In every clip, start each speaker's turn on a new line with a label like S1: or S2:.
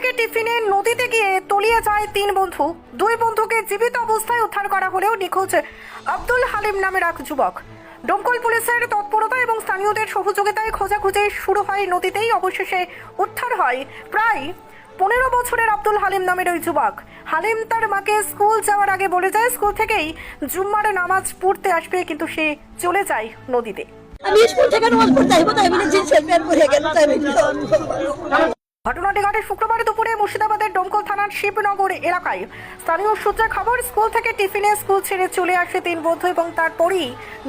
S1: থেকে টিফিনে নদীতে গিয়ে তলিয়ে যায় 3 বন্ধু। 2 বন্ধুকে জীবিত অবস্থায় উদ্ধার করা হলেও নিখোঁজ আব্দুল হালিম নামের এক যুবক। দমকল পুলিশের তৎপরতা এবং স্থানীয়দের সহযোগিতায় খোঁজাখুঁজি শুরু হয়। নদীতেই অবশেষে উদ্ধার হয় প্রায় 15 বছরের আব্দুল হালিম নামের ওই যুবক। হালিম তার মাকে স্কুল যাওয়ার আগে বলে যায় স্কুল থেকেই জুম্মার নামাজ পড়তে আসবে, কিন্তু সে চলে যায় নদীতে।
S2: আমি স্কুল থেকে নামাজ পড়তে আসবো তাই বলে জিন্সের প্যান্ট পরে গেল তাই
S1: ঘটনাটি ঘটে শুক্রবার দুপুরে মুর্শিদাবাদের ডোমকল থানার শিবনগর এলাকায়। স্থানীয় সূত্রে খবর, স্কুল থেকে টিফিনে স্কুল ছেড়ে চলে আসে 3 বন্ধু এবং তারপরই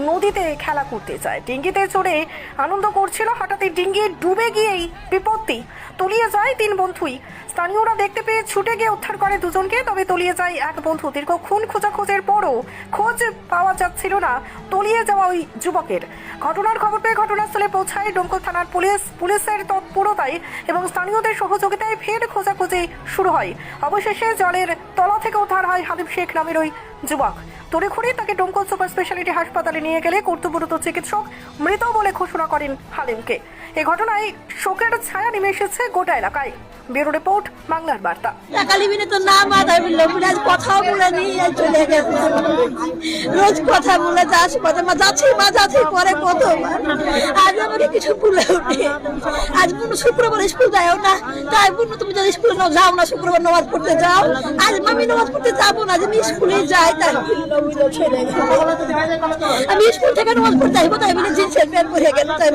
S1: নদীতে খেলা করতে যায়। ডিঙ্গিতে চড়ে আনন্দ করছিল, হঠাৎই ডিঙ্গি ডুবে গিয়েই বিপত্তি, তলিয়ে যায় 3 বন্ধুই। স্থানীয়রা দেখতে পেয়ে ছুটে গিয়ে উদ্ধার করে 2 জনকে, তবে তলিয়ে যায় এক বন্ধু। দীর্ঘক্ষণ খোঁজাখোঁজের পরও খোঁজ পাওয়া যাচ্ছিল না তলিয়ে যাওয়া ওই যুবকের। ঘটনার খবর পেয়ে ঘটনাস্থলে পৌঁছায় ডোমকল থানার পুলিশের তৎপরতায় এবং স্থানীয়দের সহযোগিতায় ফের খোঁজাখুঁজি শুরু হয়। অবশেষে জলের তলা থেকে উদ্ধার হয় হালিম শেখ নামের ওই যুবক। তড়িঘড়ি তাকে ডোমকল সুপার স্পেশালিটি হাসপাতালে নিয়ে গেলে কর্তব্যরত চিকিৎসক মৃত বলে ঘোষণা করেন হালিমকে। এই ঘটনায় শোকের ছায়া নেমে এসেছে গোটা এলাকায়। ব্যুরো রিপোর্ট, বাংলার বার্তা।
S2: টাকালিবিনে তো না মাথায় বললো আজ কথাও বলে নিয়ে চলে গেছে। রোজ কথা বলে যাস কথা মা যাচ্ছি পরে কত আজ আমাকে কিছু বলে ওঠে। আজ কোনো শুক্রবার স্কুল যাও না, তাই বললো তুমি যদি স্কুলে যাও না শুক্রবার নামাজ পড়তে যাও। আজ আমি নামাজ পড়তে যাবো না, আমি স্কুলে যাই তাই ছেড়ে গেল। আমি স্কুল থেকে নামাজ পড়তে আসবো তাই বলে জিন্সের প্যান্ট পরে গেল তাই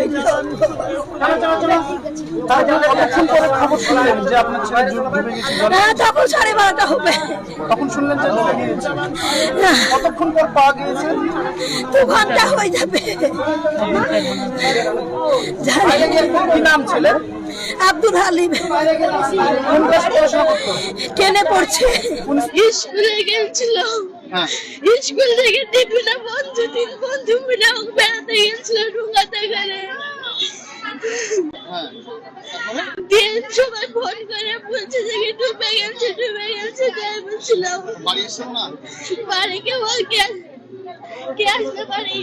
S2: তখন 12:30 হবে।
S3: তখন শুনলেন যে কতক্ষণ পর পাওয়া গিয়েছে?
S2: 2 ঘন্টা হয়ে যাবে।
S3: কি নাম ছিল?
S2: আব্দুল হালিম। ট্রেনে পড়ছে। স্কুলে গেছিল, স্কুল থেকে টিফিনে বন্ধু 3 বন্ধু মিলে বেড়াতে গেছিল ঢুকাতে গেলে। সবাই ফোন করে বলছে যে ডুবে গেছে তাই বলছিলাম বাড়ি কে আসতে পারি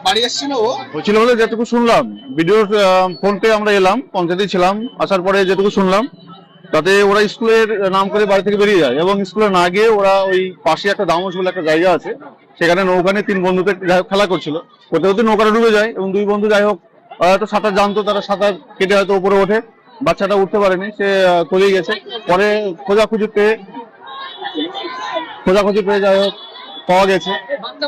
S3: বাড়ি আসছিল ও
S4: হয়েছিল বলে যেটুকু শুনলাম, ভিডিওর ফোন পেয়ে আমরা এলাম, পঞ্চায়েতে ছিলাম। আসার পরে যেটুকু শুনলাম তাতে ওরা স্কুলের নাম করে বাড়ি থেকে বেরিয়ে যায় এবং স্কুলে না গিয়ে ওরা ওই পাশে একটা দামোস বলে একটা জায়গা আছে, সেখানে নৌকা নিয়ে 3 বন্ধুতে খেলা করছিল। করতে করতে নৌকাটা ডুবে যায় এবং 2 বন্ধু যাই হোক হয়তো সাঁতার জানতো, তারা সাঁতার কেটে হয়তো উপরে ওঠে। বাচ্চাটা উঠতে পারেনি, সে তলিয়ে গেছে। পরে খোঁজাখুঁজি পেয়ে যাই হোক পাওয়া গেছে।